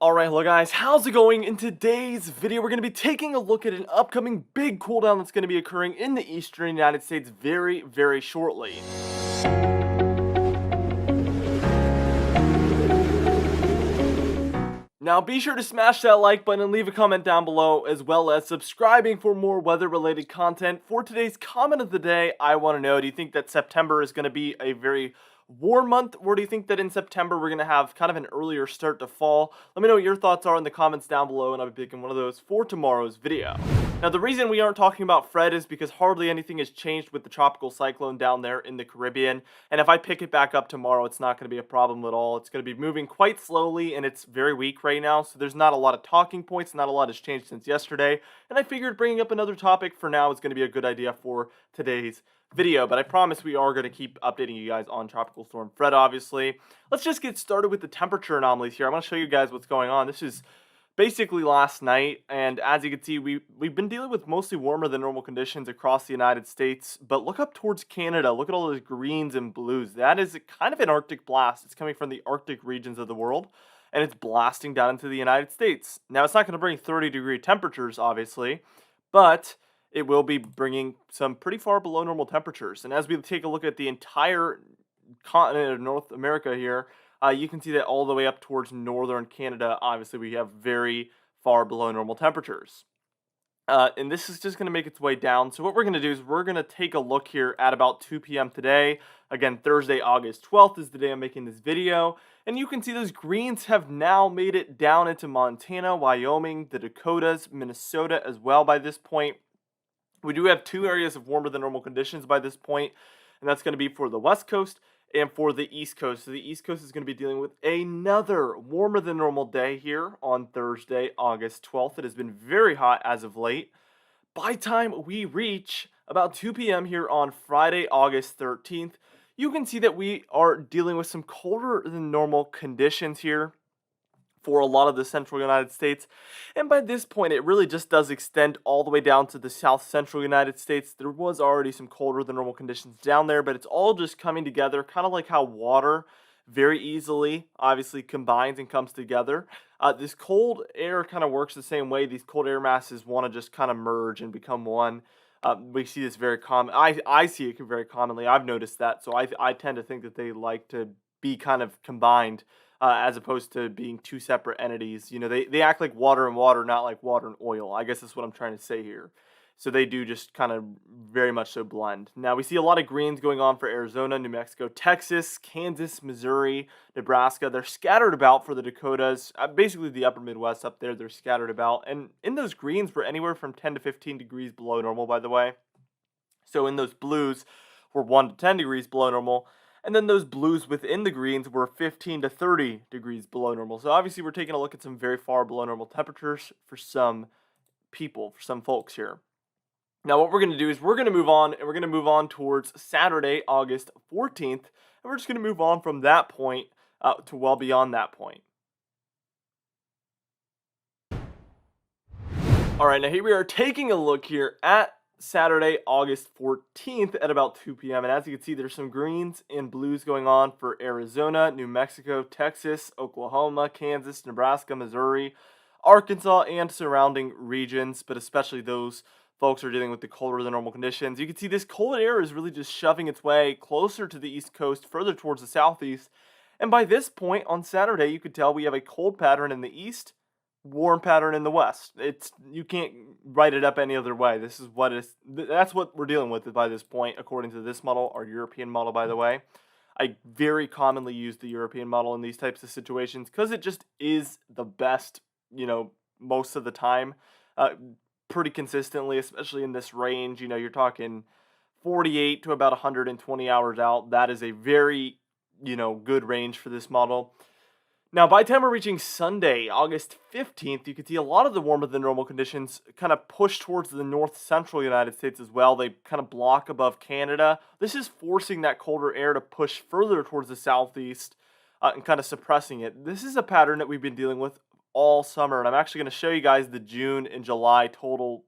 Alright, hello guys, how's it going? In today's video, we're going to be taking a look at an upcoming big cooldown that's going to be occurring in the eastern United States very shortly. Now be sure to smash that like button and leave a comment down below, as well as subscribing for more weather-related content. For today's comment of the day, I want to know, do you think that September is going to be a very warm month, or do you think that in September we're going to have kind of an earlier start to fall? Let me know what your thoughts are in the comments down below, and I'll be picking one of those for tomorrow's video. Now, the reason we aren't talking about Fred is because hardly anything has changed with the tropical cyclone down there in the Caribbean, and if I pick it back up tomorrow, it's not going to be a problem at all. It's going to be moving quite slowly, and it's very weak right now, so there's not a lot of talking points, not a lot has changed since yesterday, and I figured bringing up another topic for now is going to be a good idea for today's video, but I promise we are going to keep updating you guys on Tropical Storm Fred, obviously. Let's just get started with the temperature anomalies here. I'm going to show you guys what's going on. This is basically last night, and as you can see, we've been dealing with mostly warmer than normal conditions across the United States, but look up towards Canada. Look at all those greens and blues. That is kind of an Arctic blast. It's coming from the Arctic regions of the world, and it's blasting down into the United States. Now, it's not going to bring 30-degree temperatures, obviously, but it will be bringing some pretty far below normal temperatures. And as we take a look at the entire continent of North America here, you can see that all the way up towards northern Canada, obviously we have very far below normal temperatures. And this is just going to make its way down. So what we're going to do is we're going to take a look here at about 2 p.m. today. Again, Thursday, August 12th is the day I'm making this video. And you can see those greens have now made it down into Montana, Wyoming, the Dakotas, Minnesota as well by this point. We do have two areas of warmer than normal conditions by this point, and that's going to be for the West Coast and for the East Coast. So the East Coast is going to be dealing with another warmer than normal day here on Thursday, August 12th. It has been very hot as of late. By time we reach about 2 p.m. here on Friday, August 13th, you can see that we are dealing with some colder than normal conditions here for a lot of the central United States. And by this point, it really just does extend all the way down to the south central United States. There was already some colder than normal conditions down there, but it's all just coming together, kind of like how water very easily, obviously, combines and comes together. This cold air kind of works the same way. These cold air masses want to just kind of merge and become one. We see this very common. I see it very commonly. I've noticed that, so I tend to think that they like to be kind of combined, as opposed to being two separate entities. You know, they act like water and water, not like water and oil. I guess that's what I'm trying to say here. So they do just kind of very much so blend. Now, we see a lot of greens going on for Arizona, New Mexico, Texas, Kansas, Missouri, Nebraska. They're scattered about for the Dakotas. Basically, the upper Midwest up there, they're scattered about. And in those greens, we're anywhere from 10 to 15 degrees below normal, by the way. So in those blues, we're 1 to 10 degrees below normal. And then those blues within the greens were 15 to 30 degrees below normal. So obviously we're taking a look at some very far below normal temperatures for some people, for some folks here. Now what we're going to do is we're going to move on, and we're going to move on towards Saturday, August 14th. And we're just going to move on from that point to well beyond that point. All right, now here we are taking a look here at Saturday, August 14th at about 2 p.m. And as you can see, there's some greens and blues going on for Arizona, New Mexico, Texas, Oklahoma, Kansas, Nebraska, Missouri, Arkansas, and surrounding regions, but especially those folks who are dealing with the colder than normal conditions. You can see this cold air is really just shoving its way closer to the East Coast, further towards the southeast. And by this point on Saturday, you could tell we have a cold pattern in the east, warm pattern in the west. You can't write it up any other way. That's what we're dealing with by this point, according to this model, our European model, by the way. I very commonly use the European model in these types of situations because it just is the best, most of the time, pretty consistently, especially in this range. You're talking 48 to about 120 hours out. That is a very, good range for this model. Now, by the time we're reaching Sunday, August 15th, you can see a lot of the warmer than normal conditions kind of push towards the north central United States as well. They kind of block above Canada. This is forcing that colder air to push further towards the southeast and kind of suppressing it. This is a pattern that we've been dealing with all summer, and I'm actually going to show you guys the June and July total,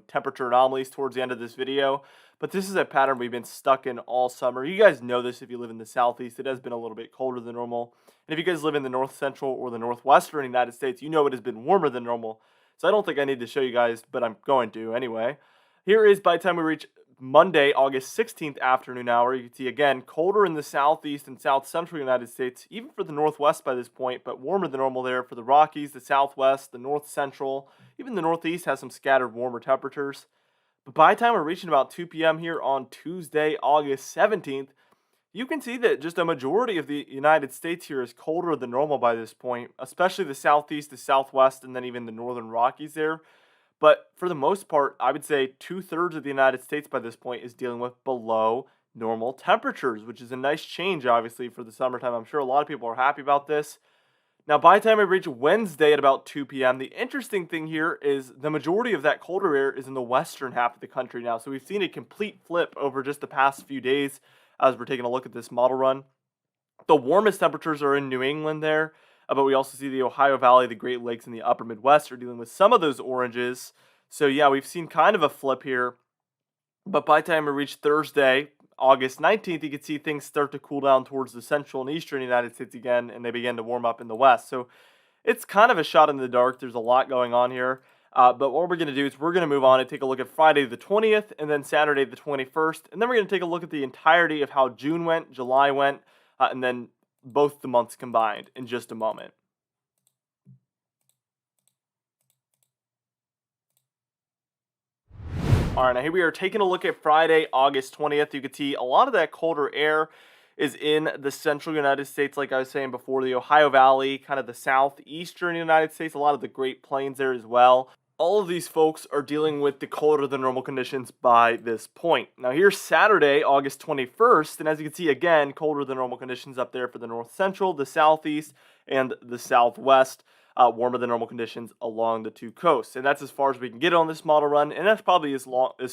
temperature anomalies towards the end of this video. But this is a pattern we've been stuck in all summer. You guys know this if you live in the southeast. It has been a little bit colder than normal. And if you guys live in the north central or the northwestern United States, you know it has been warmer than normal. So I don't think I need to show you guys, but I'm going to anyway. Here is by the time we reach Monday, August 16th afternoon hour. You can see again colder in the southeast and south central United States, even for the northwest by this point, but warmer than normal there for the Rockies, the southwest, the north central, even the northeast has some scattered warmer temperatures. But by the time we're reaching about 2 p.m. here on Tuesday, August 17th, you can see that just a majority of the United States here is colder than normal by this point, especially the southeast, the southwest, and then even the northern Rockies there. But for the most part, I would say two-thirds of the United States by this point is dealing with below normal temperatures, which is a nice change, obviously, for the summertime. I'm sure a lot of people are happy about this. Now, by the time I reach Wednesday at about 2 p.m., the interesting thing here is the majority of that colder air is in the western half of the country now. So we've seen a complete flip over just the past few days as we're taking a look at this model run. The warmest temperatures are in New England there, but we also see the Ohio Valley, the Great Lakes, and the upper Midwest are dealing with some of those oranges. So yeah, we've seen kind of a flip here. But by the time we reach Thursday, August 19th, you can see things start to cool down towards the central and eastern United States again, and they begin to warm up in the west. So it's kind of a shot in the dark. There's a lot going on here. But what we're going to do is we're going to move on and take a look at Friday the 20th and then Saturday the 21st. And then we're going to take a look at the entirety of how June went, July went, and then both the months combined in just a moment. All right, now here we are taking a look at Friday, August 20th. You can see a lot of that colder air is in the central United States, like I was saying before, the Ohio Valley, kind of the southeastern United States, a lot of the Great Plains there as well. All of these folks are dealing with the colder than normal conditions by this point. Now here's Saturday, August 21st, and as you can see again, colder than normal conditions up there for the north central, the southeast, and the southwest. Warmer than normal conditions along the two coasts. And that's as far as we can get on this model run, and that's probably as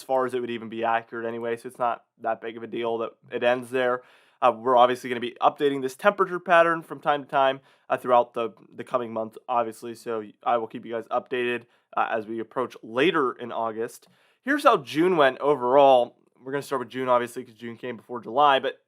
far as it would even be accurate anyway, so it's not that big of a deal that it ends there. We're obviously going to be updating this temperature pattern from time to time throughout the coming month, obviously, so I will keep you guys updated as we approach later in August. Here's how June went overall. We're going to start with June, obviously, because June came before July, but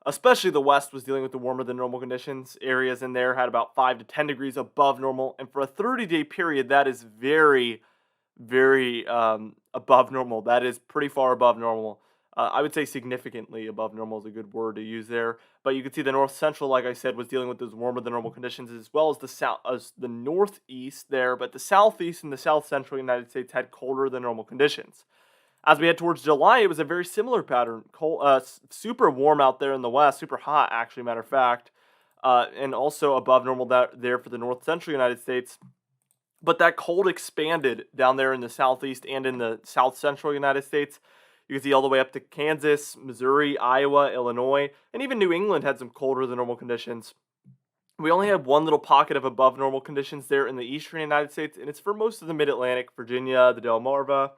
especially the West was dealing with the warmer than normal conditions. Areas in there had about 5 to 10 degrees above normal. And for a 30-day period, that is very, very above normal. That is pretty far above normal. I would say significantly above normal is a good word to use there. But you can see the North Central, like I said, was dealing with those warmer than normal conditions, as well as the south, as the Northeast there. But the Southeast and the South Central United States had colder than normal conditions. As we head towards July, it was a very similar pattern. Cold, super warm out there in the west, super hot, actually, matter of fact, and also above normal there for the north central United States. But that cold expanded down there in the southeast and in the south central United States. You can see all the way up to Kansas, Missouri, Iowa, Illinois, and even New England had some colder than normal conditions. We only have one little pocket of above normal conditions there in the eastern United States, and it's for most of the mid-Atlantic, Virginia, the Delmarva,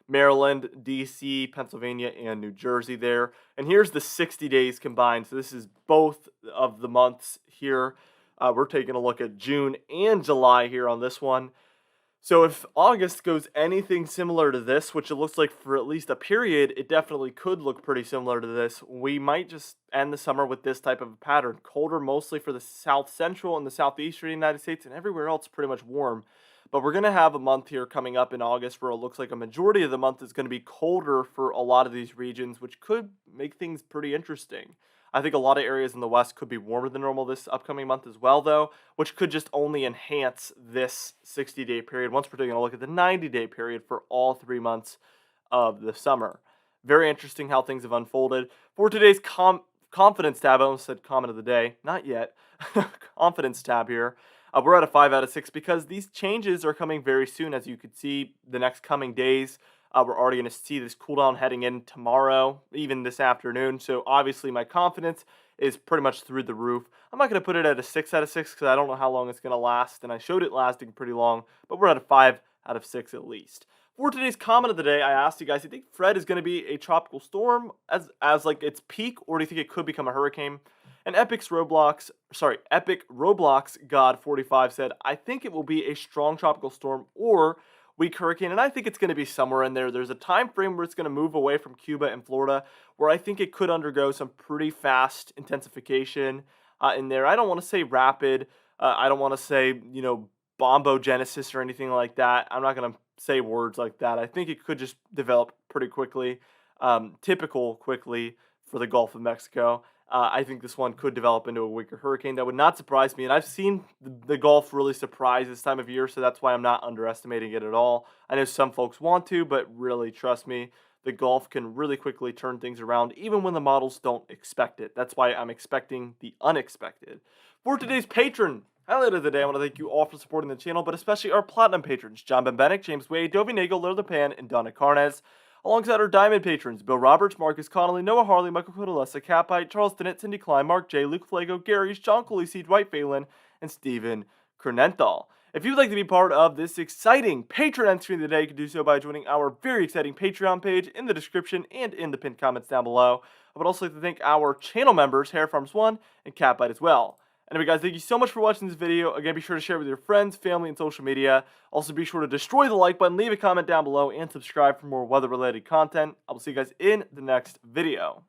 Maryland, D.C., Pennsylvania, and New Jersey there. And here's the 60 days combined. So this is both of the months here. We're taking a look at June and July here on this one. So if August goes anything similar to this, which it looks like for at least a period, it definitely could look pretty similar to this. We might just end the summer with this type of a pattern. Colder mostly for the south central and the southeastern United States, and everywhere else pretty much warm. But we're going to have a month here coming up in August where it looks like a majority of the month is going to be colder for a lot of these regions, which could make things pretty interesting. I think a lot of areas in the West could be warmer than normal this upcoming month as well, though, which could just only enhance this 60-day period once we're taking a look at the 90-day period for all 3 months of the summer. Very interesting how things have unfolded. For today's confidence tab, I almost said comment of the day, not yet, confidence tab here. We're at a 5 out of 6 because these changes are coming very soon. As you could see, the next coming days, we're already going to see this cool down heading in tomorrow, even this afternoon. So obviously my confidence is pretty much through the roof. I'm not going to put it at a 6 out of 6 because I don't know how long it's going to last, and I showed it lasting pretty long, but we're at a 5 out of 6 at least. For today's comment of the day, I asked you guys, do you think Fred is going to be a tropical storm as like its peak, or do you think it could become a hurricane? And Epic Roblox God 45 said, I think it will be a strong tropical storm or weak hurricane, and I think it's going to be somewhere in there. There's a time frame where it's going to move away from Cuba and Florida, where I think it could undergo some pretty fast intensification. in there. I don't want to say rapid. I don't want to say, bombogenesis or anything like that. I'm not going to say words like that. I think it could just develop pretty quickly, typical quickly for the Gulf of Mexico. I think this one could develop into a weaker hurricane. That would not surprise me. And I've seen the Gulf really surprise this time of year, so that's why I'm not underestimating it at all. I know some folks want to, but really, trust me, the Gulf can really quickly turn things around, even when the models don't expect it. That's why I'm expecting the unexpected. For today's patron highlight of the day, I want to thank you all for supporting the channel, but especially our platinum patrons, John Benbenek, James Wade, Dovey Nagel, Little the Pan, and Donna Carnes. Alongside our diamond patrons, Bill Roberts, Marcus Connolly, Noah Harley, Michael Codalessa, Capite, Charles Dennett, Cindy Klein, Mark J, Luke Flago, Gary, John Colisi, Dwight Phelan, and Steven Kernenthal. If you'd like to be part of this exciting patron entry of the day, you can do so by joining our very exciting Patreon page in the description and in the pinned comments down below. I would also like to thank our channel members, Hair Farms 1 and Catbite as well. Anyway, guys, thank you so much for watching this video. Again, be sure to share it with your friends, family, and social media. Also, be sure to destroy the like button, leave a comment down below, and subscribe for more weather-related content. I will see you guys in the next video.